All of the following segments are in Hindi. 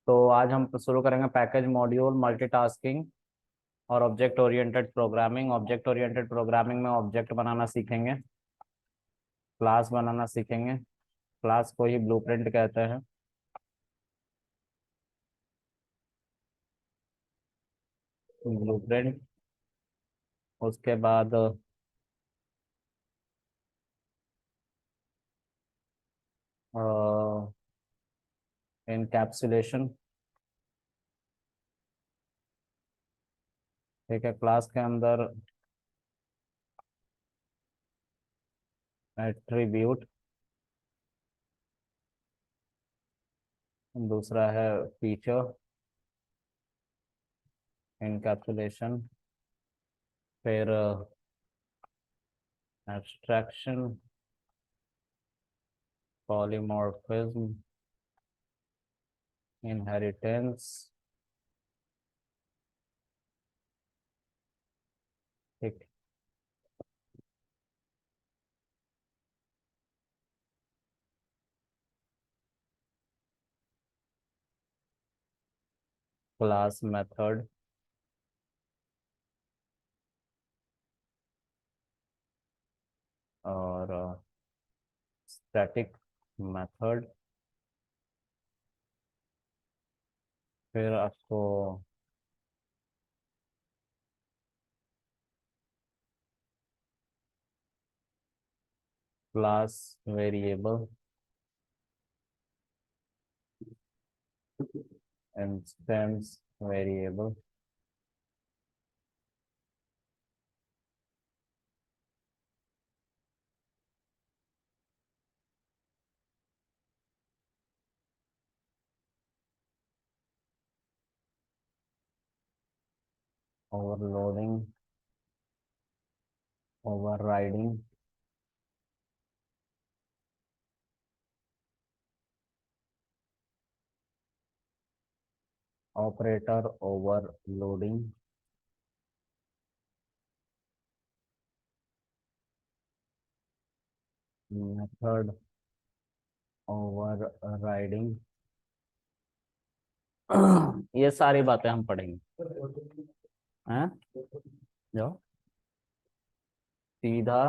तो आज हम शुरू करेंगे पैकेज मॉड्यूल मल्टीटास्किंग और object oriented programming. Object oriented programming में ऑब्जेक्ट बनाना सीखेंगे, क्लास बनाना सीखेंगे। क्लास को ही ब्लूप्रिंट कहते हैं। ब्लूप्रिंट, उसके बाद इनकैप्सुलेशन। ठीक है, क्लास के अंदर एट्रीब्यूट, दूसरा है फीचर, इनकैप्सुलेशन, फिर एब्स्ट्रैक्शन, पॉलीमॉर्फिज्म, इनहेरिटेंस। ठीक, क्लास मेथड और स्टैटिक मेथड। फिर आपको class variable, instance variable, overloading, overriding, operator overloading, method overriding. ये सारी बातें हम पढ़ेंगे। हैं, जाओ सीधा,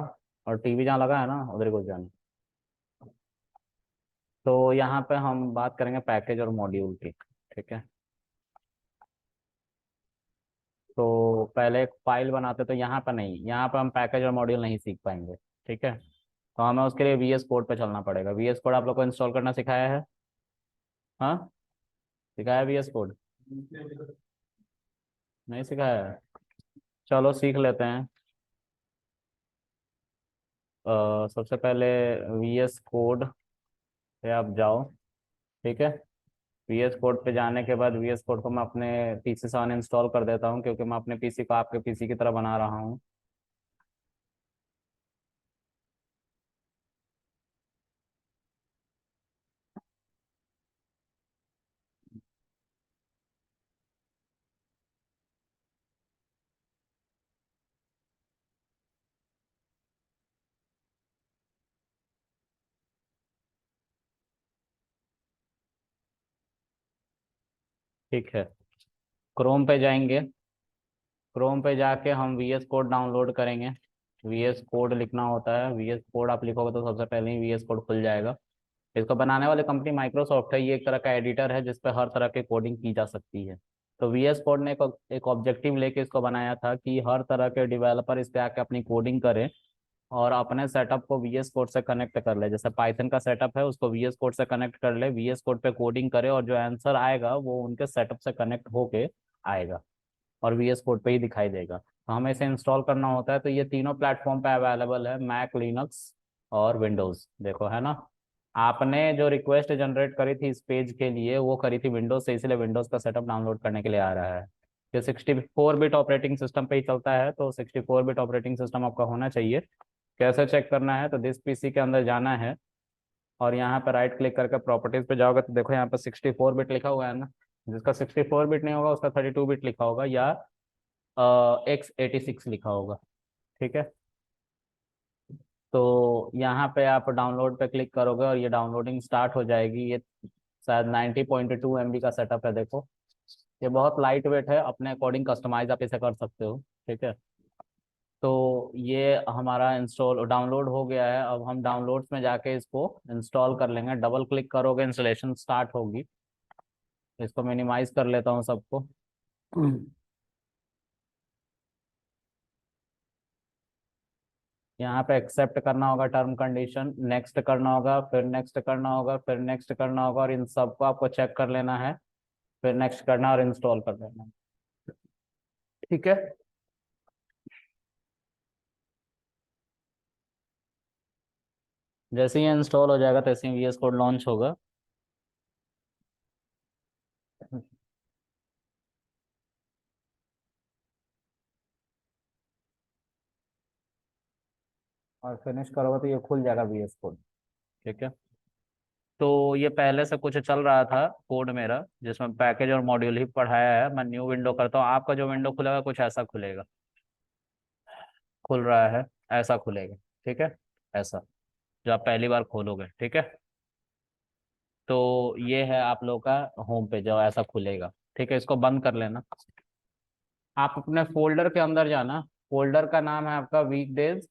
और टीवी जहाँ लगा है ना उधर को जाना। तो यहाँ पे हम बात करेंगे पैकेज और मॉड्यूल की। ठीक है, तो पहले एक फाइल बनाते, तो यहाँ पर नहीं, यहाँ पर हम पैकेज और मॉड्यूल नहीं सीख पाएंगे। ठीक है, तो हमें उसके लिए वीएस कोड पे चलना पड़ेगा। वीएस कोड आप लोग को इंस्टॉल करना सिखाया है? हाँ, सिखाया वीएस कोड? नहीं सिखाया है? चलो सीख लेते हैं। सबसे पहले वीएस कोड पे आप जाओ। ठीक है, वीएस कोड पे जाने के बाद वीएस कोड को मैं अपने पीसी से अनइंस्टॉल कर देता हूँ, क्योंकि मैं अपने पीसी को आपके पीसी की तरह बना रहा हूँ। ठीक है, क्रोम पे जाएंगे। क्रोम पे जाके हम वीएस कोड डाउनलोड करेंगे। वीएस कोड लिखना होता है, वीएस कोड आप लिखोगे तो सबसे पहले ही वीएस कोड खुल जाएगा। इसको बनाने वाली कंपनी माइक्रोसॉफ्ट है। ये एक तरह का एडिटर है जिस पे हर तरह की कोडिंग की जा सकती है। तो वीएस कोड ने एक ऑब्जेक्टिव लेके इसको बनाया था कि हर तरह के डेवलपर इस पे आके अपनी कोडिंग करें और अपने सेटअप को वीएस कोड से कनेक्ट कर ले। जैसे पाइथन का सेटअप है, उसको वीएस कोड से कनेक्ट कर ले, वीएस कोड पे कोडिंग करे, और जो आंसर आएगा वो उनके सेटअप से कनेक्ट होके आएगा और वीएस कोड पे ही दिखाई देगा। तो हमें इसे इंस्टॉल करना होता है। तो ये तीनों प्लेटफॉर्म पे अवेलेबल है, मैक, लिनक्स और विंडोज। देखो है ना, आपने जो रिक्वेस्ट जनरेट करी थी इस पेज के लिए वो करी थी विंडोज से, इसलिए विंडोज का सेटअप डाउनलोड करने के लिए आ रहा है। ये 64 बिट ऑपरेटिंग सिस्टम पे ही चलता है, तो 64 बिट ऑपरेटिंग सिस्टम आपका होना चाहिए। कैसे चेक करना है, तो दिस पीसी के अंदर जाना है और यहाँ पे राइट क्लिक करके प्रॉपर्टीज पे जाओगे तो देखो यहाँ पे 64 बिट लिखा हुआ है ना। जिसका 64 बिट नहीं होगा उसका 32 बिट लिखा होगा, या x86 लिखा होगा। ठीक है, तो यहाँ पे आप डाउनलोड पे क्लिक करोगे और ये डाउनलोडिंग स्टार्ट हो जाएगी। ये शायद 90.2 MB का सेटअप है। देखो ये बहुत लाइट वेट है, अपने अकॉर्डिंग कस्टमाइज आप इसे कर सकते हो। ठीक है, तो ये हमारा इंस्टॉल डाउनलोड हो गया है। अब हम डाउनलोड्स में जाके इसको इंस्टॉल कर लेंगे। डबल क्लिक करोगे इंस्टॉलेशन स्टार्ट होगी। इसको मिनिमाइज कर लेता हूँ सबको। यहाँ पे एक्सेप्ट करना होगा टर्म कंडीशन, नेक्स्ट करना होगा, फिर नेक्स्ट करना होगा, फिर नेक्स्ट करना होगा, और इन सबको आपको चेक कर लेना है, फिर नेक्स्ट करना और इंस्टॉल कर लेना है। ठीक है, जैसे ही इंस्टॉल हो जाएगा तैसे ही VS कोड लॉन्च होगा। और फिनिश करोगे तो ये खुल जाएगा VS कोड। ठीक है, तो ये पहले से कुछ चल रहा था कोड मेरा, जिसमें पैकेज और मॉड्यूल ही पढ़ाया है। मैं न्यू विंडो करता हूँ, आपका जो विंडो खुलेगा कुछ ऐसा खुलेगा। खुल रहा है, ऐसा खुलेगा। ठीक है, ऐसा जो आप पहली बार खोलोगे। ठीक है, तो ये है आप लोग का होम पेज, जो ऐसा खुलेगा। ठीक है, इसको बंद कर लेना। आप अपने फोल्डर के अंदर जाना। फोल्डर का नाम है आपका weekdays,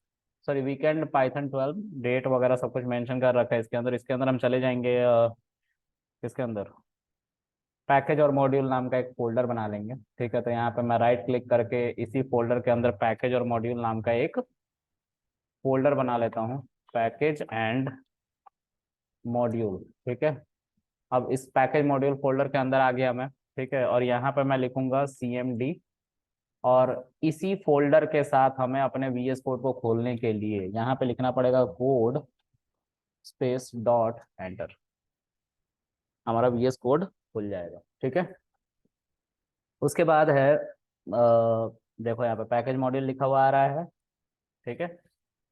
sorry weekend Python 12। Date वगैरह सब कुछ मेंशन कर रखा है इसके अंदर। इसके अंदर हम चले जाएंगे इसके अंदर पैकेज और मॉड्यूल नाम का एक फोल्डर बना लेंगे। ठीक है, तो यहाँ पे मैं राइट क्लिक करके इसी फोल्डर के अंदर पैकेज और मॉड्यूल नाम का एक फोल्डर बना लेता हूँ, पैकेज एंड मॉड्यूल। ठीक है, अब इस पैकेज मॉड्यूल फोल्डर के अंदर आ गया मैं। ठीक है, और यहाँ पे मैं लिखूंगा CMD, और इसी फोल्डर के साथ हमें अपने VS कोड को खोलने के लिए यहाँ पे लिखना पड़ेगा कोड स्पेस डॉट एंटर। हमारा VS कोड खुल जाएगा। ठीक है, उसके बाद है देखो यहाँ पे पैकेज मॉड्यूल लिखा हुआ आ रहा है। ठीक है,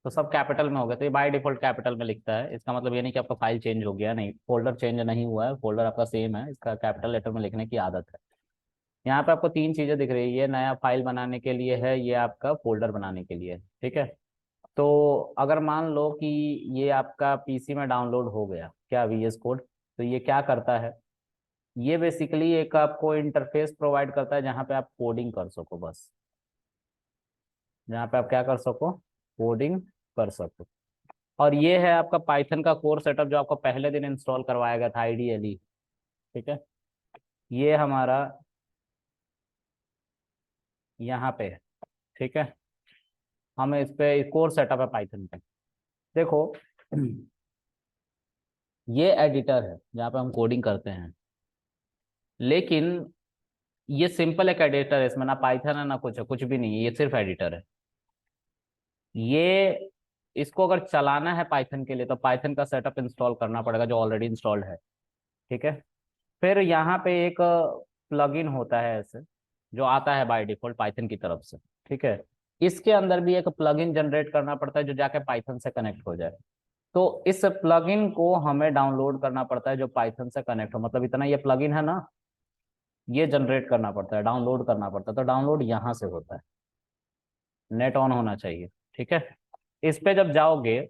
तो सब कैपिटल में हो गया, तो ये बाय डिफॉल्ट कैपिटल में लिखता है। इसका मतलब ये नहीं कि आपका फाइल चेंज हो गया, नहीं, फोल्डर चेंज नहीं हुआ है, फोल्डर आपका सेम है, इसका कैपिटल लेटर में लिखने की आदत है। यहाँ पे आपको तीन चीजें दिख रही है, ये नया फाइल बनाने के लिए है, ये आपका फोल्डर बनाने के लिए है। ठीक है, तो अगर मान लो कि ये आपका PC में डाउनलोड हो गया क्या VS कोड, तो ये क्या करता है, ये बेसिकली एक आपको इंटरफेस प्रोवाइड करता है जहाँ पे आप कोडिंग कर सको, बस जहाँ पे आप क्या कर सको, कोडिंग कर सको। और ये है आपका पाइथन का कोर सेटअप जो आपको पहले दिन इंस्टॉल करवाया गया था आइडियली। ठीक है, ये हमारा यहाँ पे है। ठीक है, हम इस पे कोर सेटअप है पाइथन पे। देखो ये एडिटर है जहाँ पे हम कोडिंग करते हैं, लेकिन ये सिंपल एक एडिटर है, इसमें ना पाइथन है ना कुछ है, कुछ भी नहीं है, ये सिर्फ एडिटर है। ये इसको अगर चलाना है पाइथन के लिए तो पाइथन का सेटअप इंस्टॉल करना पड़ेगा जो ऑलरेडी इंस्टॉल्ड है। ठीक है, फिर यहाँ पे एक प्लगइन होता है ऐसे, जो आता है बाय डिफॉल्ट पाइथन की तरफ से। ठीक है, इसके अंदर भी एक प्लगइन जनरेट करना पड़ता है जो जाके पाइथन से कनेक्ट हो जाए। तो इस प्लगइन को हमें डाउनलोड करना पड़ता है जो पाइथन से कनेक्ट हो, मतलब इतना ये प्लगइन है ना, ये जनरेट करना पड़ता है, डाउनलोड करना पड़ता है। तो डाउनलोड यहाँ से होता है, नेट ऑन होना चाहिए। ठीक है, इस पे जब जाओगे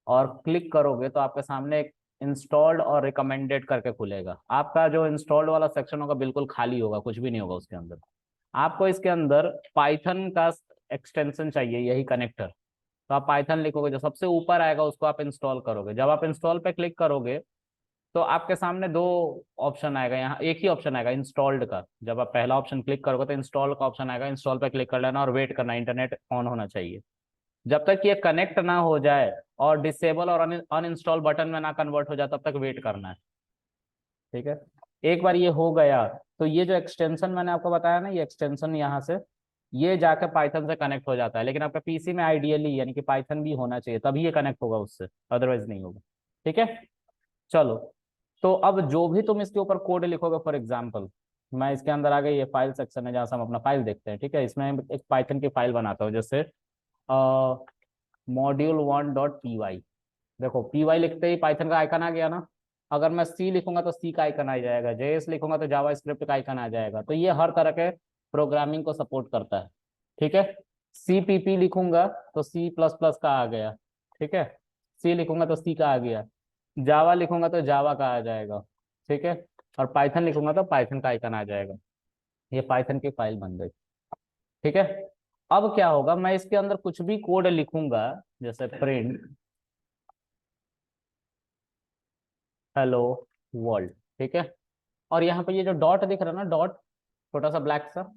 और क्लिक करोगे तो आपके सामने एक इंस्टॉल्ड और रिकमेंडेड करके खुलेगा। आपका जो इंस्टॉल्ड वाला सेक्शन होगा बिल्कुल खाली होगा, कुछ भी नहीं होगा उसके अंदर। आपको इसके अंदर पाइथन का एक्सटेंशन चाहिए, यही कनेक्टर। तो आप पाइथन लिखोगे, जो सबसे ऊपर आएगा उसको आप इंस्टॉल करोगे। जब आप इंस्टॉल पे क्लिक करोगे तो आपके सामने दो ऑप्शन आएगा, यहाँ एक ही ऑप्शन आएगा इंस्टॉल्ड का। जब आप पहला ऑप्शन क्लिक करोगे तो इंस्टॉल का ऑप्शन आएगा, इंस्टॉल पे क्लिक कर लेना और वेट करना, इंटरनेट ऑन होना चाहिए। जब तक ये कनेक्ट ना हो जाए और डिसेबल और अनइंस्टॉल बटन में ना कन्वर्ट हो जाए तब तक वेट करना है। ठीक है, एक बार ये हो गया तो ये जो एक्सटेंशन मैंने आपको बताया ना, ये एक्सटेंशन यहाँ से ये जाकर पाइथन से कनेक्ट हो जाता है। लेकिन आपका PC में आइडियली यानी कि पाइथन भी होना चाहिए, तभी ये कनेक्ट होगा उससे, अदरवाइज नहीं होगा। ठीक है, चलो, तो अब जो भी तुम इसके ऊपर कोड लिखोगे, फॉर एग्जाम्पल मैं इसके अंदर आ गई, ये फाइल सेक्शन है जहाँ से हम अपना फाइल देखते हैं। ठीक है, इसमें एक पाइथन की फाइल बनाता हूँ, जैसे module1.py। देखो py लिखते ही पाइथन का आइकन आ गया ना। अगर मैं C लिखूंगा तो C का आइकन आ जाएगा, JS लिखूंगा तो जावा स्क्रिप्ट का आइकन आ जाएगा। तो ये हर तरह के प्रोग्रामिंग को सपोर्ट करता है। ठीक है, CPP लिखूंगा तो C++ का आ गया। ठीक है, C लिखूंगा तो C का आ गया, जावा लिखूंगा तो जावा का आ जाएगा। ठीक है, और पाइथन लिखूंगा तो पाइथन का आइकन आ जाएगा, ये पाइथन की फाइल बन गई। ठीक है, अब क्या होगा, मैं इसके अंदर कुछ भी कोड लिखूंगा, जैसे प्रिंट हेलो वर्ल्ड। ठीक है, और यहाँ पे ये जो डॉट दिख रहा है ना, डॉट छोटा सा ब्लैक सा,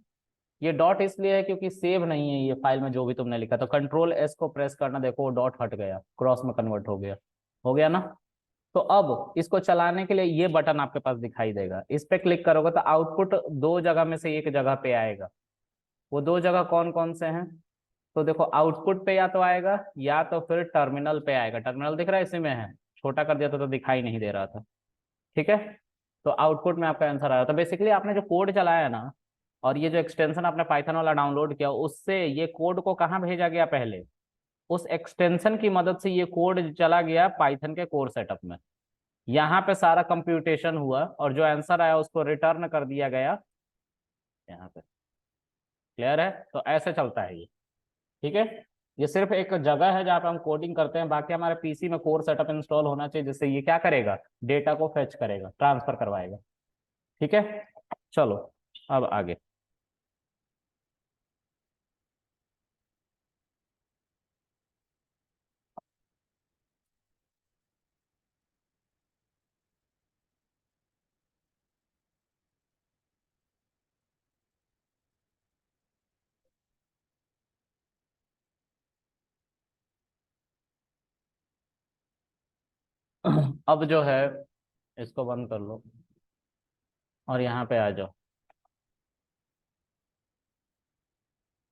ये डॉट इसलिए है क्योंकि सेव नहीं है ये फाइल में जो भी तुमने लिखा, तो कंट्रोल एस को प्रेस करना, देखो वो डॉट हट गया, क्रॉस में कन्वर्ट हो गया, हो गया ना। तो अब इसको चलाने के लिए ये बटन आपके पास दिखाई देगा, इस पे क्लिक करोगे तो आउटपुट दो जगह में से एक जगह पे आएगा। वो दो जगह कौन कौन से हैं, तो देखो आउटपुट पे या तो आएगा या तो फिर टर्मिनल पे आएगा। टर्मिनल दिख रहा है, इसी में है, छोटा कर दिया तो दिखाई नहीं दे रहा था। ठीक है, तो आउटपुट में आपका आंसर आया। तो बेसिकली आपने जो कोड चलाया ना, और ये जो एक्सटेंशन आपने पाइथन वाला डाउनलोड किया, उससे ये कोड को कहाँ भेजा गया, पहले उस एक्सटेंशन की मदद से ये कोड चला गया पाइथन के कोर सेटअप में। यहाँ पे सारा कंप्यूटेशन हुआ और जो आंसर आया उसको रिटर्न कर दिया गया यहाँ पे। क्लियर है, तो ऐसे चलता है ये। ठीक है, ये सिर्फ एक जगह है जहाँ पे हम कोडिंग करते हैं, बाकी हमारे पीसी में कोर सेटअप इंस्टॉल होना चाहिए, जिससे ये क्या करेगा, डेटा को फेच करेगा, ट्रांसफर करवाएगा। ठीक है, चलो अब आगे। अब जो है, इसको बंद कर लो और यहाँ पे आ जाओ।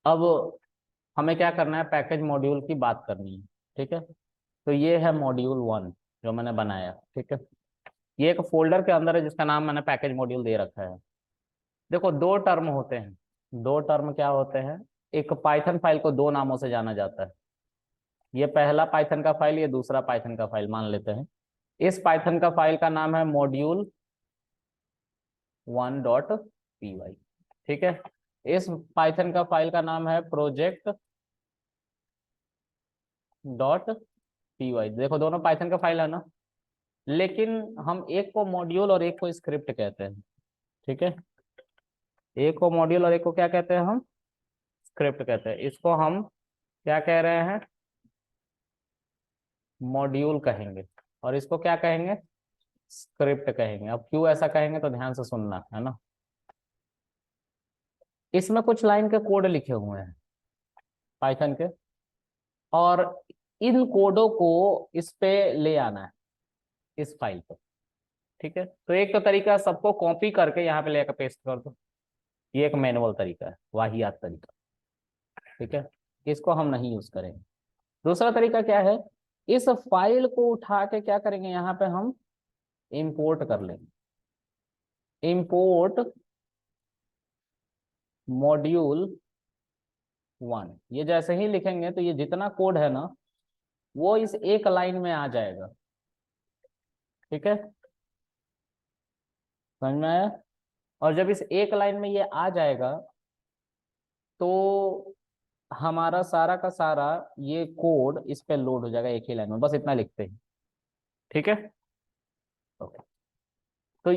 अब हमें क्या करना है, पैकेज मॉड्यूल की बात करनी है। ठीक है, तो ये है मॉड्यूल 1 जो मैंने बनाया। ठीक है, ये एक फोल्डर के अंदर है जिसका नाम मैंने पैकेज मॉड्यूल दे रखा है। देखो दो टर्म होते हैं, दो टर्म क्या होते हैं, एक पाइथन फाइल को दो नामों से जाना जाता है। ये पहला पाइथन का फाइल, ये दूसरा पाइथन का फाइल मान लेते हैं। इस पाइथन का फाइल का नाम है मॉड्यूल 1.py। ठीक है, इस पाइथन का फाइल का नाम है project.py। देखो दोनों पाइथन का फाइल है ना, लेकिन हम एक को मॉड्यूल और एक को स्क्रिप्ट कहते हैं। ठीक है, एक को मॉड्यूल और एक को क्या कहते हैं हम, स्क्रिप्ट कहते हैं। इसको हम क्या कह रहे हैं, मॉड्यूल कहेंगे, और इसको क्या कहेंगे, स्क्रिप्ट कहेंगे। अब क्यों ऐसा कहेंगे तो ध्यान से सुनना है ना। इसमें कुछ लाइन के कोड लिखे हुए हैं पाइथन के, और इन कोडों को इस पे ले आना है, इस फाइल पे। ठीक है, तो एक तो तरीका सबको कॉपी करके यहाँ पे लेकर पेस्ट कर दो, ये एक मैनुअल तरीका है, वाहियात तरीका। ठीक है, इसको हम नहीं यूज करेंगे। दूसरा तरीका क्या है, इस फाइल को उठा के क्या करेंगे, यहाँ पे हम इंपोर्ट कर लेंगे। इंपोर्ट मॉड्यूल 1, ये जैसे ही लिखेंगे तो ये जितना कोड है ना, वो इस एक लाइन में आ जाएगा। ठीक है, समझ में आया। और जब इस एक लाइन में ये आ जाएगा, तो हमारा सारा का सारा ये कोड इस पे लोड हो जाएगा एक ही लाइन में, बस इतना लिखते हैं। ठीक है, ओके। तो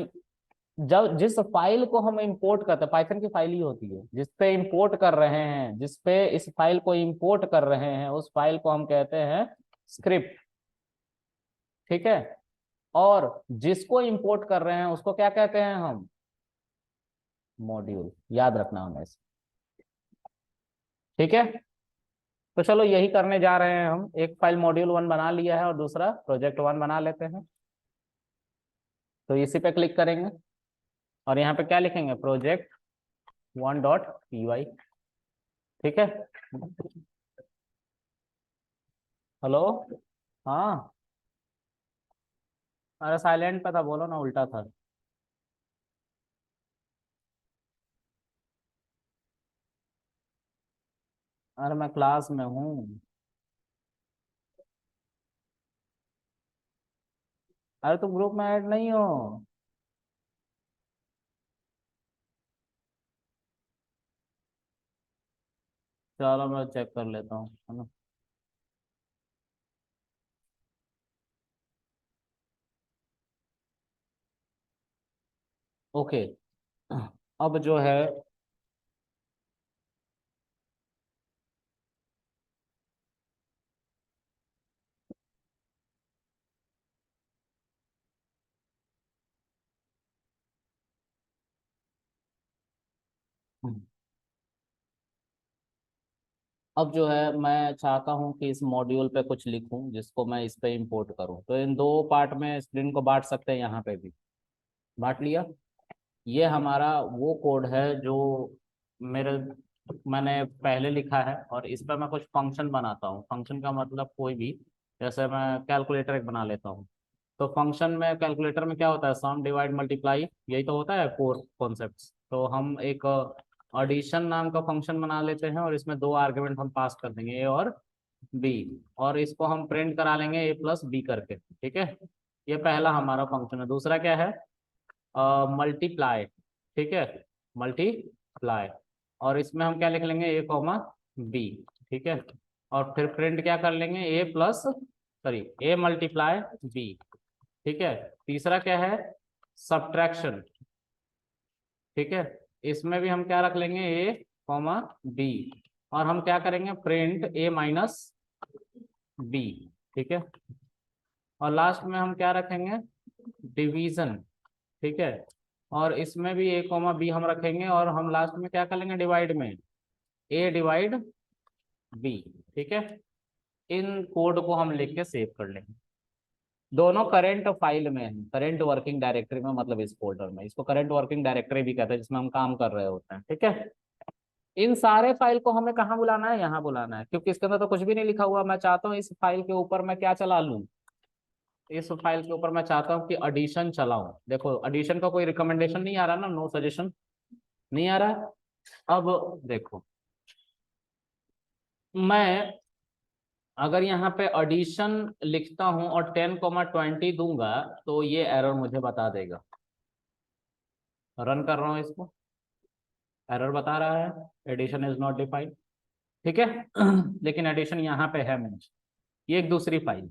जब जिस फाइल को हम इंपोर्ट करते हैं, पाइथन की फाइल ही होती है जिस पे इंपोर्ट कर रहे हैं, जिस पे इस फाइल को इंपोर्ट कर रहे हैं, उस फाइल को हम कहते हैं स्क्रिप्ट। ठीक है, और जिसको इंपोर्ट कर रहे हैं उसको क्या कहते हैं हम, मॉड्यूल। याद रखना हमें इसे। ठीक है, तो चलो यही करने जा रहे हैं हम। एक फाइल मॉड्यूल 1 बना लिया है और दूसरा प्रोजेक्ट 1 बना लेते हैं। तो इसी पे क्लिक करेंगे और यहाँ पे क्या लिखेंगे, project1.py। ठीक है, हेलो, हाँ, अरे साइलेंट पे था, बोलो ना, उल्टा था। अरे मैं क्लास में हूँ। अरे तुम ग्रुप में ऐड नहीं हो। चलो मैं चेक कर लेता हूँ, है ना। ओके, अब जो है अब जो है मैं चाहता हूँ कि इस मॉड्यूल पे कुछ लिखूं जिसको मैं इस पे इंपोर्ट करूँ, तो इन दो पार्ट में स्क्रीन को बांट सकते हैं, यहाँ पे भी बांट लिया। ये हमारा वो कोड है जो मेरे मैंने पहले लिखा है, और इस पर मैं कुछ फंक्शन बनाता हूँ। फंक्शन का मतलब कोई भी, जैसे मैं कैलकुलेटर एक बना लेता हूँ। तो फंक्शन में, कैलकुलेटर में क्या होता है, सम डिवाइड मल्टीप्लाई, यही तो होता है कोर कॉन्सेप्ट्स। तो हम एक एडिशन नाम का फंक्शन बना लेते हैं, और इसमें दो आर्ग्यूमेंट हम पास कर देंगे, ए और बी, और इसको हम प्रिंट करा लेंगे ए प्लस बी करके। ठीक है, ये पहला हमारा फंक्शन है। दूसरा क्या है, मल्टीप्लाई। ठीक है, मल्टीप्लाई, और इसमें हम क्या लिख लेंगे, ए कॉमा बी। ठीक है, और फिर प्रिंट क्या कर लेंगे, ए plus, sorry, A multiply B. ठीक है, तीसरा क्या है, सब्ट्रैक्शन। ठीक है, इसमें भी हम क्या रख लेंगे, ए कॉमा बी, और हम क्या करेंगे, प्रिंट ए माइनस बी। ठीक है, और लास्ट में हम क्या रखेंगे, डिवीजन। ठीक है, और इसमें भी ए कॉमा बी हम रखेंगे, और हम लास्ट में क्या कर लेंगे, डिवाइड में ए डिवाइड बी। ठीक है, इन कोड को हम लिख के सेव कर लेंगे। दोनों करंट फाइल में है, करंट वर्किंग डायरेक्टरी में, मतलब इस फोल्डर में। इसको करंट वर्किंग डायरेक्टरी भी कहते हैं, जिसमें हम काम कर रहे होते हैं। ठीक है, इन सारे फाइल को हमें कहाँ बुलाना है, यहाँ बुलाना है, क्योंकि इसके अंदर तो कुछ भी नहीं लिखा हुआ। मैं चाहता हूँ इस फाइल के ऊपर मैं क्या चला लूँ, इस फाइल के ऊपर मैं चाहता हूँ कि एडिशन चलाऊं। देखो, एडिशन का कोई रिकमेंडेशन नहीं आ रहा ना, नो सजेशन नहीं आ रहा। अब देखो, मैं अगर यहाँ पे एडिशन लिखता हूँ और 10,20 दूंगा, तो ये एरर मुझे बता देगा। रन कर रहा हूँ इसको, एरर बता रहा है, एडिशन इज नॉट डिफाइंड। ठीक है, लेकिन एडिशन यहाँ पे है मेरे, ये एक दूसरी फाइल।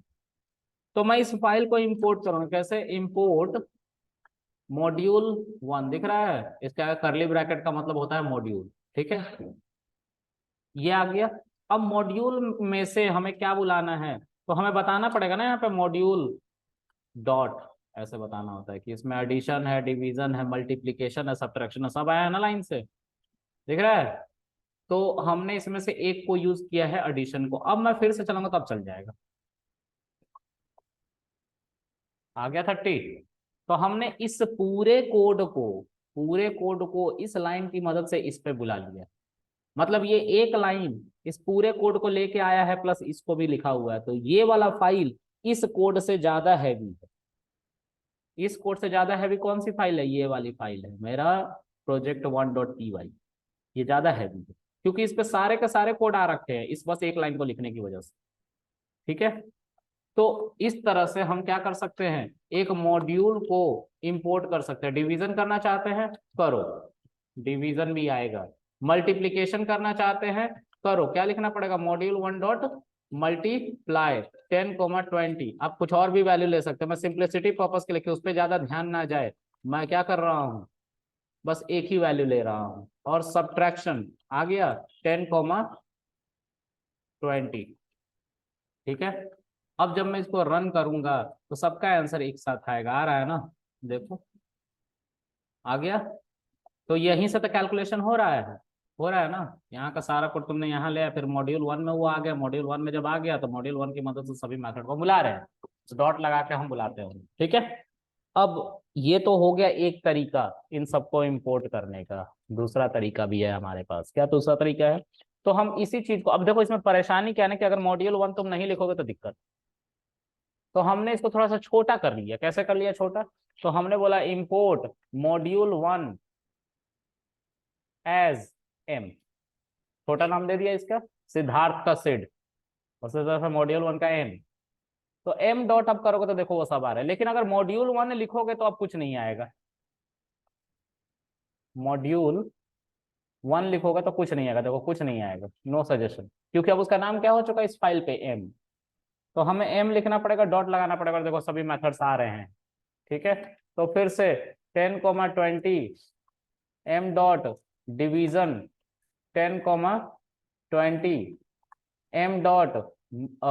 तो मैं इस फाइल को इंपोर्ट करूँगा, कैसे, इंपोर्ट मॉड्यूल 1, दिख रहा है, इसका करली ब्रैकेट का मतलब होता है मॉड्यूल। ठीक है, ये आ गया। अब मॉड्यूल में से हमें क्या बुलाना है, तो हमें बताना पड़ेगा ना, यहाँ पे मॉड्यूल डॉट ऐसे बताना होता है कि इसमें एडिशन है, डिवीजन है, मल्टीप्लीकेशन है, सब्ट्रैक्शन है, सब आया है ना लाइन से, दिख रहा है। तो हमने इसमें से एक को यूज किया है, एडिशन को। अब मैं फिर से चलाऊंगा तब चल जाएगा। आ गया 30। तो हमने इस पूरे कोड को इस लाइन की मदद से इस पे बुला लिया। मतलब ये एक लाइन इस पूरे कोड को लेके आया है, प्लस इसको भी लिखा हुआ है। तो ये वाला फाइल इस कोड से ज्यादा हैवी है। इस कोड से ज्यादा हैवी कौन सी फाइल है, ये वाली फाइल है मेरा, project1.py। ये ज्यादा हैवी है, क्योंकि इस पे सारे के सारे कोड आ रखे हैं, इस बस एक लाइन को लिखने की वजह से। ठीक है, तो इस तरह से हम क्या कर सकते हैं, एक मॉड्यूल को इंपोर्ट कर सकते हैं। डिवीजन करना चाहते हैं, करो, डिवीजन भी आएगा। मल्टीप्लीकेशन करना चाहते हैं, करो, क्या लिखना पड़ेगा, मॉड्यूल 1.मल्टीप्लाई 10,20। आप कुछ और भी वैल्यू ले सकते हैं, मैं सिंप्लिसिटी पर्पस के लिए, उस पर ज्यादा ध्यान ना जाए, मैं क्या कर रहा हूँ, बस एक ही वैल्यू ले रहा हूँ। और सब्ट्रैक्शन आ गया, 10,20। ठीक है, अब जब मैं इसको रन करूंगा तो सबका आंसर एक साथ आएगा, आ रहा है ना, देखो आ गया। तो यहीं से तो कैलकुलेशन हो रहा है ना। यहाँ का सारा कोड तुमने यहाँ ले आया, फिर मॉड्यूल 1 में वो आ गया। मॉड्यूल 1 में जब आ गया तो मॉड्यूल 1 की मदद से सभी मेथड को बुला रहे हैं, तो डॉट लगा के हम बुलाते हैं। ठीक है, अब ये तो हो गया एक तरीका इन सबको इंपोर्ट करने का। दूसरा तरीका भी है हमारे पास, क्या दूसरा तरीका है, तो हम इसी चीज को, अब देखो इसमें परेशानी क्या है ना, कि अगर मॉड्यूल 1 तुम नहीं लिखोगे तो दिक्कत। तो हमने इसको थोड़ा सा छोटा कर लिया। कैसे कर लिया छोटा, तो हमने बोला इंपोर्ट मॉड्यूल 1 एज एम, छोटा नाम दे दिया इसका, सिद्धार्थ का सिड, और सिद्धार्थ मॉड्यूल 1 का एम। तो एम डॉट अब करोगे तो देखो वो सब आ रहा है, लेकिन अगर मॉड्यूल 1 लिखोगे तो अब कुछ नहीं आएगा। मॉड्यूल 1 लिखोगे तो कुछ नहीं आएगा, देखो कुछ नहीं आएगा, नो सजेशन, क्योंकि अब उसका नाम क्या हो चुका है इस फाइल पे, एम। तो हमें एम लिखना पड़ेगा, डॉट लगाना पड़ेगा, देखो सभी मेथड्स आ रहे हैं। ठीक है, तो फिर से 10,20, m dot division 10,20, m dot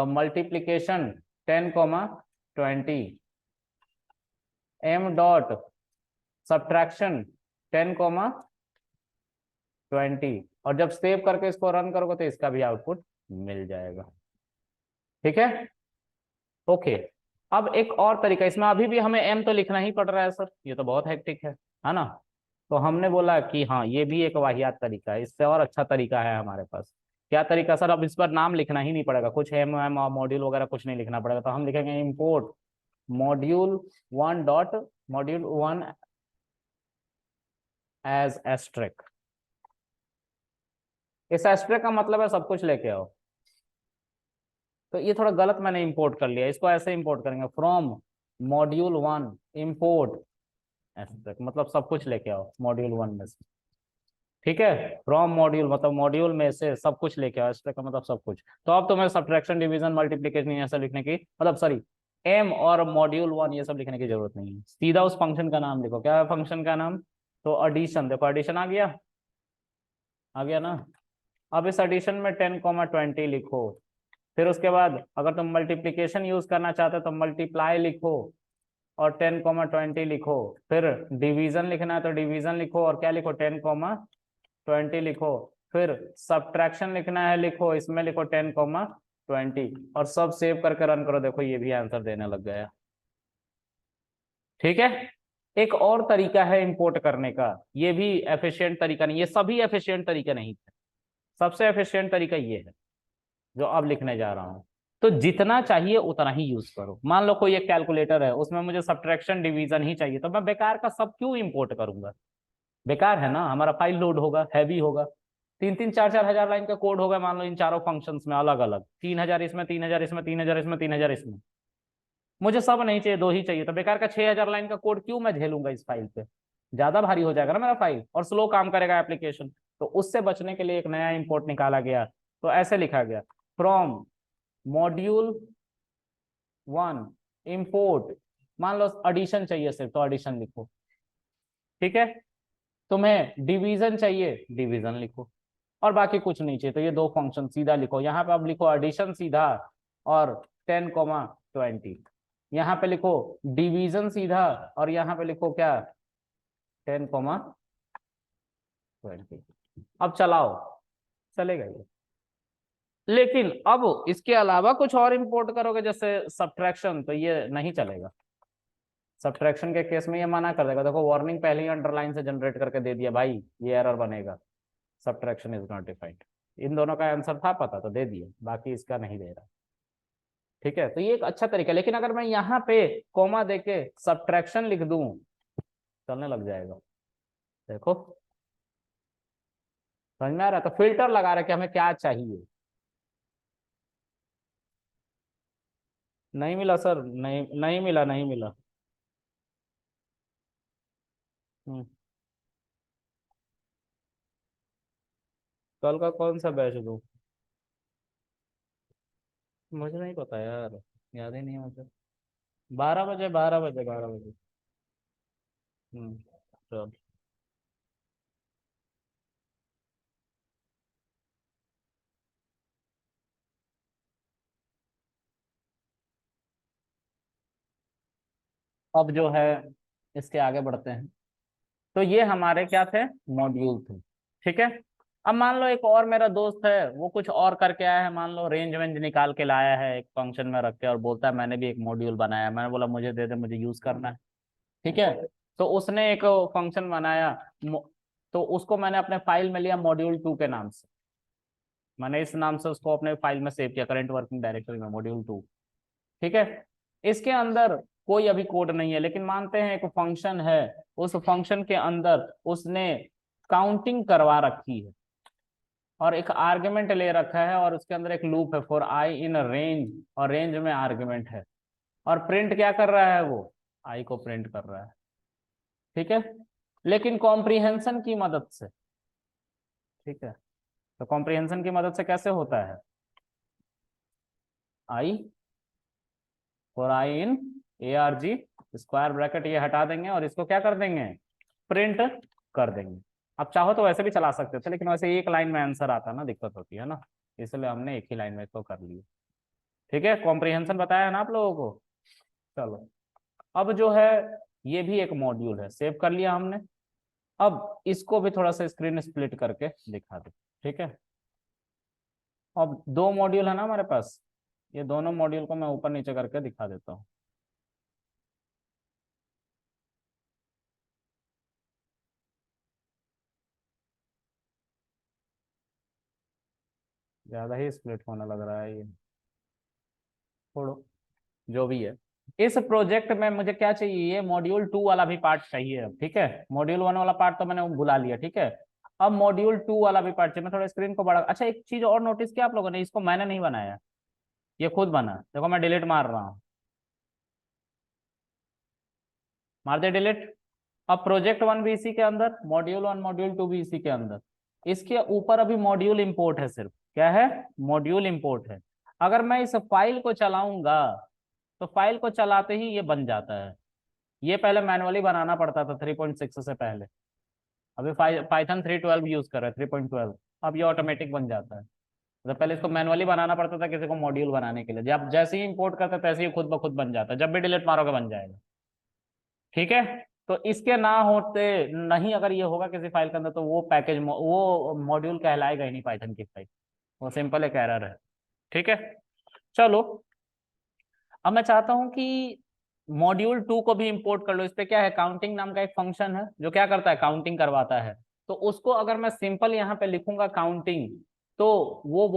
multiplication 10,20, m dot subtraction 10,20, और जब सेव करके इसको रन करोगे तो इसका भी आउटपुट मिल जाएगा। ठीक है, ओके। अब एक और तरीका, इसमें अभी भी हमें m तो लिखना ही पड़ रहा है सर, ये तो बहुत हेक्टिक है ना। तो हमने बोला कि हाँ ये भी एक वाहियात तरीका है, इससे और अच्छा तरीका है हमारे पास। क्या तरीका सर? अब इस पर नाम लिखना ही नहीं पड़ेगा, कुछ एम एम मॉड्यूल वगैरह कुछ नहीं लिखना पड़ेगा। तो हम लिखेंगे import module 1 dot module 1 as asterisk. इस एस्ट्रिक का मतलब है सब कुछ लेके आओ। तो ये थोड़ा गलत मैंने इंपोर्ट कर लिया, इसको ऐसे इंपोर्ट करेंगे फ्रॉम मॉड्यूल 1 इंपोर्ट एस्ट्रिक, मतलब सब कुछ लेके आओ मॉड्यूल 1 में से। ठीक है, फ्रॉम मॉड्यूल मतलब मॉड्यूल में से सब कुछ लेके आओ, एस्ट्रिक का मतलब सब कुछ। तो अब तुम्हें सब्ट्रैक्शन डिवीजन मल्टीप्लिकेशन ऐसा लिखने की, मतलब सॉरी एम और मॉड्यूल 1 ये सब लिखने की जरूरत नहीं है, सीधा उस फंक्शन का नाम लिखो। क्या है फंक्शन का नाम? तो एडिशन, देखो एडिशन आ गया ना। अब इस एडिशन में 10,20 लिखो। फिर उसके बाद अगर तुम मल्टीप्लीकेशन यूज करना चाहते हो तो मल्टीप्लाई लिखो और 10,20 लिखो। फिर डिवीजन लिखना है तो डिवीजन लिखो और क्या लिखो? 10,20 लिखो। फिर सब्ट्रैक्शन लिखना है, लिखो इसमें लिखो 10,20 और सब सेव करके रन करो। देखो ये भी आंसर देने लग गया। ठीक है, एक और तरीका है इंपोर्ट करने का, ये भी एफिशिएंट तरीका नहीं, ये सभी एफिशिएंट तरीके नहीं थे, सबसे एफिशिएंट तरीका ये है जो अब लिखने जा रहा हूं। तो जितना चाहिए उतना ही यूज करो। मान लो कोई एक कैलकुलेटर है, उसमें मुझे सब्ट्रैक्शन डिवीजन ही चाहिए, तो मैं बेकार का सब क्यों इंपोर्ट करूंगा? बेकार है ना, हमारा फाइल लोड होगा, हैवी होगा, 3-3 4-4 हजार लाइन का कोड होगा मान लो इन चारों फंक्शंस में अलग अलग, 3,000 इसमें, 3,000 इसमें, 3,000 इसमें, 3,000 इसमें। मुझे सब नहीं चाहिए, दो ही चाहिए, तो बेकार का 6,000 लाइन का कोड क्यों मैं झेलूंगा इस फाइल पे? ज्यादा भारी हो जाएगा ना मेरा फाइल और स्लो काम करेगा एप्लीकेशन। तो उससे बचने के लिए एक नया इंपोर्ट निकाला गया। तो ऐसे लिखा गया फ्रॉम मॉड्यूल 1 इंपोर्ट, मान लो एडिशन चाहिए सिर्फ तो एडिशन लिखो। ठीक है, तुम्हें डिवीजन चाहिए डिवीजन लिखो, और बाकी कुछ नहीं चाहिए तो ये दो फंक्शन सीधा लिखो। यहाँ पे अब लिखो एडिशन सीधा और 10,20, यहाँ पे लिखो डिवीजन सीधा और यहाँ पे लिखो क्या? 10,20। अब चलाओ, चलेगा ये। लेकिन अब इसके अलावा कुछ और इंपोर्ट करोगे जैसे सब्ट्रैक्शन, तो ये नहीं चलेगा। सब्ट्रैक्शन के केस में ये मना कर देगा। देखो वार्निंग पहले ही अंडरलाइन से जनरेट करके दे दिया भाई, ये एरर बनेगा, सब्ट्रैक्शन इज नॉट डिफाइंड। इन दोनों का आंसर था पता तो दे दिए, बाकी इसका नहीं दे रहा। ठीक है, तो ये एक अच्छा तरीका है। लेकिन अगर मैं यहाँ पे कोमा देके सब्ट्रैक्शन लिख दूं, चलने लग जाएगा। देखो समझ में आ रहा है? तो फिल्टर लगा रहा है कि हमें क्या चाहिए। नहीं मिला सर, नहीं नहीं मिला, नहीं मिला। हम्म, कल का कौन सा बैच दूं? मुझे नहीं पता यार, याद ही नहीं है मुझे। 12 बजे, 12 बजे, 12 बजे। चल। अब जो है इसके आगे बढ़ते हैं। तो ये हमारे क्या थे? मॉड्यूल थे। ठीक है, अब मान लो एक और मेरा दोस्त है, वो कुछ और करके आया है, मान लो रेंज वेंज निकाल के लाया है एक फंक्शन में रख के और बोलता है मैंने भी एक मॉड्यूल बनाया है। मैंने बोला मुझे दे दे, मुझे यूज करना है। ठीक है, तो उसने एक फंक्शन बनाया, तो उसको मैंने अपने फाइल में लिया मॉड्यूल 2 के नाम से। मैंने इस नाम से उसको अपने फाइल में सेव किया, करंट वर्किंग डायरेक्टरी में मॉड्यूल 2। ठीक है, इसके अंदर कोई अभी कोड नहीं है, लेकिन मानते हैं एक फंक्शन है, उस फंक्शन के अंदर उसने काउंटिंग करवा रखी है और एक आर्ग्यूमेंट ले रखा है और उसके अंदर एक लूप है फॉर आई इन रेंज, और रेंज में आर्ग्यूमेंट है, और प्रिंट क्या कर रहा है? वो आई को प्रिंट कर रहा है। ठीक है, लेकिन कॉम्प्रिहेंशन की मदद से। ठीक है, तो कॉम्प्रिहेंशन की मदद से कैसे होता है? I for I in ARG square bracket ये हटा देंगे और इसको क्या कर देंगे, प्रिंट कर देंगे। अब चाहो तो वैसे भी चला सकते थे, लेकिन वैसे एक लाइन में आंसर आता ना, दिक्कत होती है ना, इसलिए हमने एक ही लाइन में इसको कर लिया। ठीक है, कॉम्प्रिहेंशन बताया है ना आप लोगों को। चलो, अब जो है ये भी एक मॉड्यूल है, सेव कर लिया हमने। अब इसको भी थोड़ा सा स्क्रीन स्प्लिट करके दिखा दे। ठीक है, अब दो मॉड्यूल है ना हमारे पास, ये दोनों मॉड्यूल को मैं ऊपर नीचे करके दिखा देता हूँ। ज्यादा ही स्प्लिट होने लग रहा है ये, छोड़ो, जो भी है। इस प्रोजेक्ट में मुझे क्या चाहिए, ये मॉड्यूल 2 वाला भी पार्ट चाहिए अब। ठीक है, मॉड्यूल 1 वाला पार्ट तो मैंने बुला लिया। ठीक है, अब मॉड्यूल 2 वाला भी पार्ट चाहिए। मैं थोड़ा स्क्रीन को बड़ा, अच्छा एक चीज और नोटिस किया आप लोगों ने, इसको मैंने नहीं बनाया, ये खुद बना। देखो मैं डिलीट मार रहा हूँ, मार दे डिलीट। अब प्रोजेक्ट 1 भी इसी के अंदर, मॉड्यूल 1 मॉड्यूल 2 भी इसी के अंदर। इसके ऊपर अभी मॉड्यूल इंपोर्ट है, सिर्फ क्या है, मॉड्यूल इंपोर्ट है। अगर मैं इस फाइल को चलाऊंगा तो फाइल को चलाते ही ये बन जाता है। ये पहले मैनुअली बनाना पड़ता था 3.6 से पहले, अभी पाइथन 3.12 यूज कर रहे हैं, 3.12। अब ये ऑटोमेटिक बन जाता है। तो पहले इसको मैनुअली बनाना पड़ता था किसी को मॉड्यूल बनाने के लिए, जब जैसे ही इंपोर्ट करते तैसे ही खुद ब खुद बन जाता है, जब भी डिलीट मारोगे बन जाएगा। ठीक है, तो इसके ना होते नहीं, अगर ये होगा किसी फाइल के अंदर तो वो पैकेज वो मॉड्यूल कहलाएगा ही नहीं पाइथन की फाइल, वो सिंपल एक एरर है। ठीक है, चलो, अब मैं चाहता हूं कि मॉड्यूल 2 को भी इंपोर्ट कर लो। इस पे क्या है, काउंटिंग नाम का एक फंक्शन है जो क्या करता है, काउंटिंग करवाता है। तो उसको अगर मैं सिंपल यहाँ पे लिखूंगा काउंटिंग, तो वो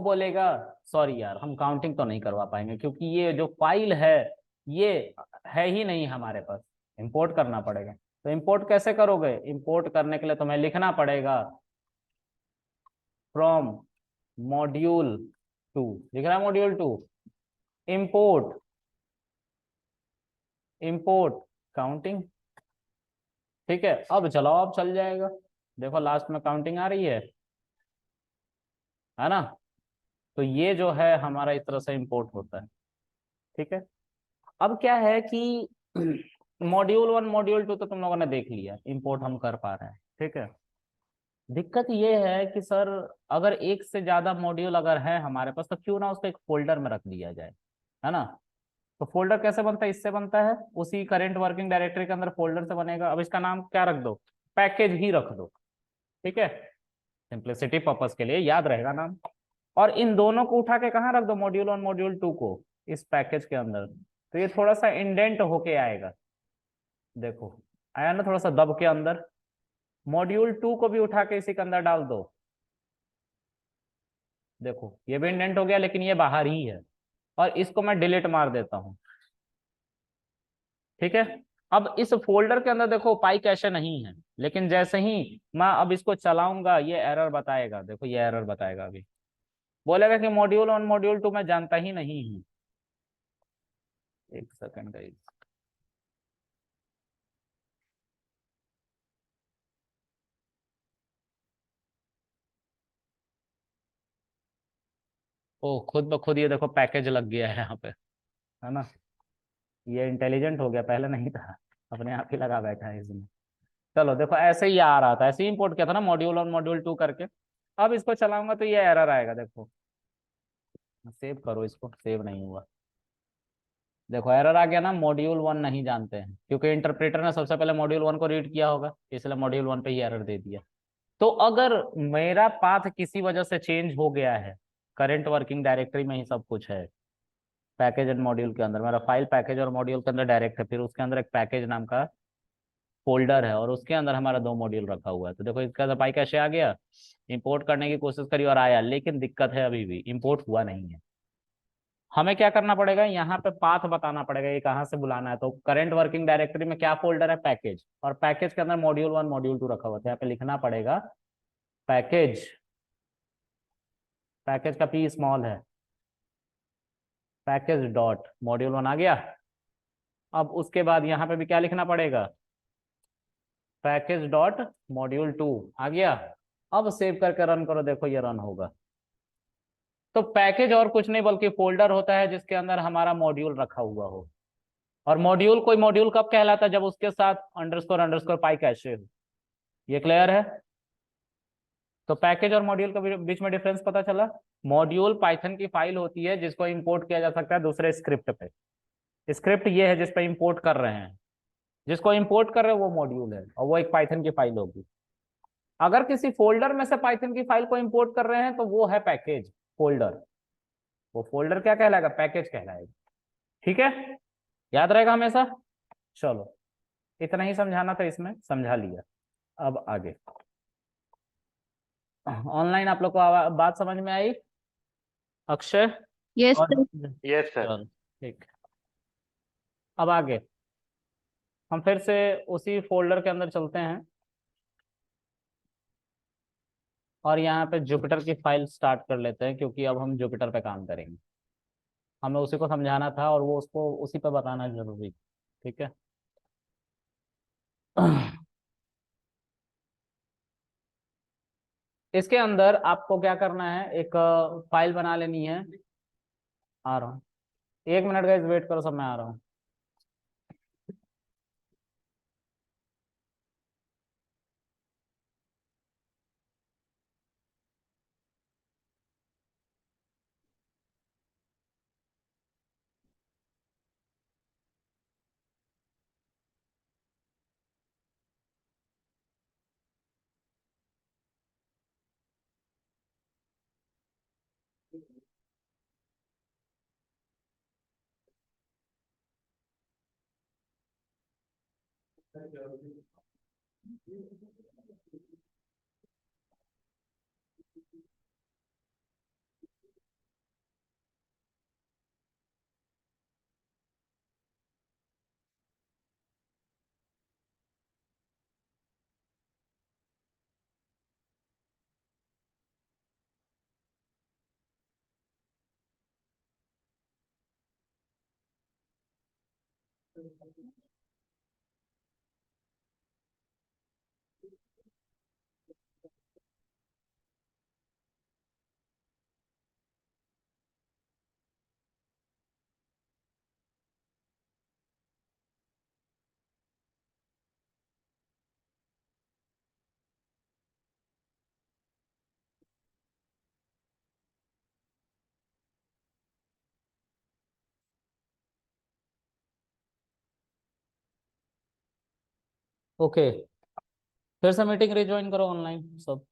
बोलेगा सॉरी यार, हम काउंटिंग तो नहीं करवा पाएंगे क्योंकि ये जो फाइल है ये है ही नहीं हमारे पास, इंपोर्ट करना पड़ेगा। तो इंपोर्ट कैसे करोगे, इंपोर्ट करने के लिए तुम्हें लिखना पड़ेगा फ्रॉम मॉड्यूल 2, लिख रहा है मॉड्यूल 2, इंपोर्ट इंपोर्ट काउंटिंग। ठीक है, अब चलाओ, अब चल जाएगा। देखो लास्ट में काउंटिंग आ रही है ना। तो ये जो है हमारा इस तरह से इंपोर्ट होता है। ठीक है, अब क्या है कि मॉड्यूल 1 मॉड्यूल 2 तो तुम लोगों ने देख लिया, इंपोर्ट हम कर पा रहे हैं। ठीक है, दिक्कत ये है कि सर अगर एक से ज्यादा मॉड्यूल अगर है हमारे पास तो क्यों ना उसको एक फोल्डर में रख दिया जाए, है ना। तो फोल्डर कैसे बनता है, इससे बनता है, उसी करंट वर्किंग डायरेक्टरी के अंदर फोल्डर से बनेगा। अब इसका नाम क्या रख दो, पैकेज ही रख दो। ठीक है, सिंप्लिसिटी पर्पस के लिए याद रहेगा नाम। और इन दोनों को उठा के कहाँ रख दो, मॉड्यूल 1 मॉड्यूल 2 को इस पैकेज के अंदर। तो ये थोड़ा सा इंडेंट होके आएगा, देखो आया ना, थोड़ा सा दब के अंदर। मॉड्यूल 2 को भी उठा के इसी के अंदर डाल दो, देखो ये भी इंडेंट हो गया, लेकिन ये बाहर ही है। और इसको मैं डिलीट मार देता हूँ। ठीक है, अब इस फोल्डर के अंदर देखो पाई कैशे नहीं है, लेकिन जैसे ही मैं अब इसको चलाऊंगा ये एरर बताएगा, देखो ये एरर बताएगा, अभी बोलेगा कि मॉड्यूल 1 मॉड्यूल 2 मैं जानता ही नहीं हूँ। एक सेकंड गाइस, ओ खुद ब खुद ये देखो पैकेज लग गया है यहाँ पे, है ना। ये इंटेलिजेंट हो गया, पहले नहीं था, अपने आप ही लगा बैठा है इसमें। चलो देखो ऐसे ही आ रहा था, ऐसे ही इंपोर्ट किया था ना मॉड्यूल 1 मॉड्यूल 2 करके। अब इसको चलाऊंगा तो ये एरर आएगा, देखो सेव करो, इसको सेव नहीं हुआ। देखो एरर आ गया ना, मॉड्यूल 1 नहीं जानते हैं, क्योंकि इंटरप्रेटर ने सबसे पहले मॉड्यूल 1 को रीड किया होगा, इसलिए मॉड्यूल 1 पे ही एरर दे दिया। तो अगर मेरा पाथ किसी वजह से चेंज हो गया है, करंट वर्किंग डायरेक्टरी में ही सब कुछ है, पैकेज एंड मॉड्यूल के अंदर मेरा फाइल पैकेज और मॉड्यूल के अंदर डायरेक्ट है, फिर उसके अंदर एक पैकेज नाम का फोल्डर है और उसके अंदर हमारा दो मॉड्यूल रखा हुआ है। तो देखो इसका पाई कैसे आ गया, इंपोर्ट करने की कोशिश करी और आया, लेकिन दिक्कत है अभी भी इंपोर्ट हुआ नहीं है। हमें क्या करना पड़ेगा, यहाँ पे पाथ बताना पड़ेगा, ये कहाँ से बुलाना है। तो करंट वर्किंग डायरेक्टरी में क्या फोल्डर है, पैकेज, और पैकेज के अंदर मॉड्यूल 1 मॉड्यूल 2 रखा हुआ था। यहाँ पे लिखना पड़ेगा पैकेज, पैकेज का पी स्मॉल है, पैकेज डॉट मॉड्यूल 1 आ गया। अब उसके बाद यहाँ पे भी क्या लिखना पड़ेगा, पैकेज डॉट मॉड्यूल 2 आ गया। अब सेव करके रन करो, देखो ये रन होगा। तो पैकेज और कुछ नहीं बल्कि फोल्डर होता है जिसके अंदर हमारा मॉड्यूल रखा हुआ हो। और मॉड्यूल, कोई मॉड्यूल कब कहलाता है? जब उसके साथ अंडरस्कोर अंडरस्कोर पाई कैशे हो। ये क्लियर है? तो पैकेज और मॉड्यूल के बीच में डिफरेंस पता चला। मॉड्यूल पाइथन की फाइल होती है जिसको इंपोर्ट किया जा सकता है दूसरे स्क्रिप्ट पे। स्क्रिप्ट ये है जिस पे इंपोर्ट कर रहे हैं, जिसको इंपोर्ट कर रहे हैं वो मॉड्यूल है, और वो एक पाइथन की फाइल होगी। अगर किसी फोल्डर में से पाइथन की फाइल को इंपोर्ट कर रहे हैं तो वो है पैकेज फोल्डर। वो फोल्डर क्या कहलाएगा? पैकेज कहलाएगा। ठीक है, याद रहेगा हमेशा। चलो, इतना ही समझाना था, इसमें समझा लिया। अब आगे ऑनलाइन आप लोग को बात समझ में आई? अक्षय यस और सर। Yes sir. चलो ठीक। अब आगे हम फिर से उसी फोल्डर के अंदर चलते हैं, और यहाँ पे जुपिटर की फाइल स्टार्ट कर लेते हैं, क्योंकि अब हम जुपिटर पे काम करेंगे। हमें उसी को समझाना था और वो उसको उसी पे बताना जरूरी। ठीक है। इसके अंदर आपको क्या करना है, एक फाइल बना लेनी है। आ रहा हूँ, 1 मिनट का वेट करो, सब मैं आ रहा हूँ। ओके, फिर से मीटिंग रिज्वाइन करो ऑनलाइन सब।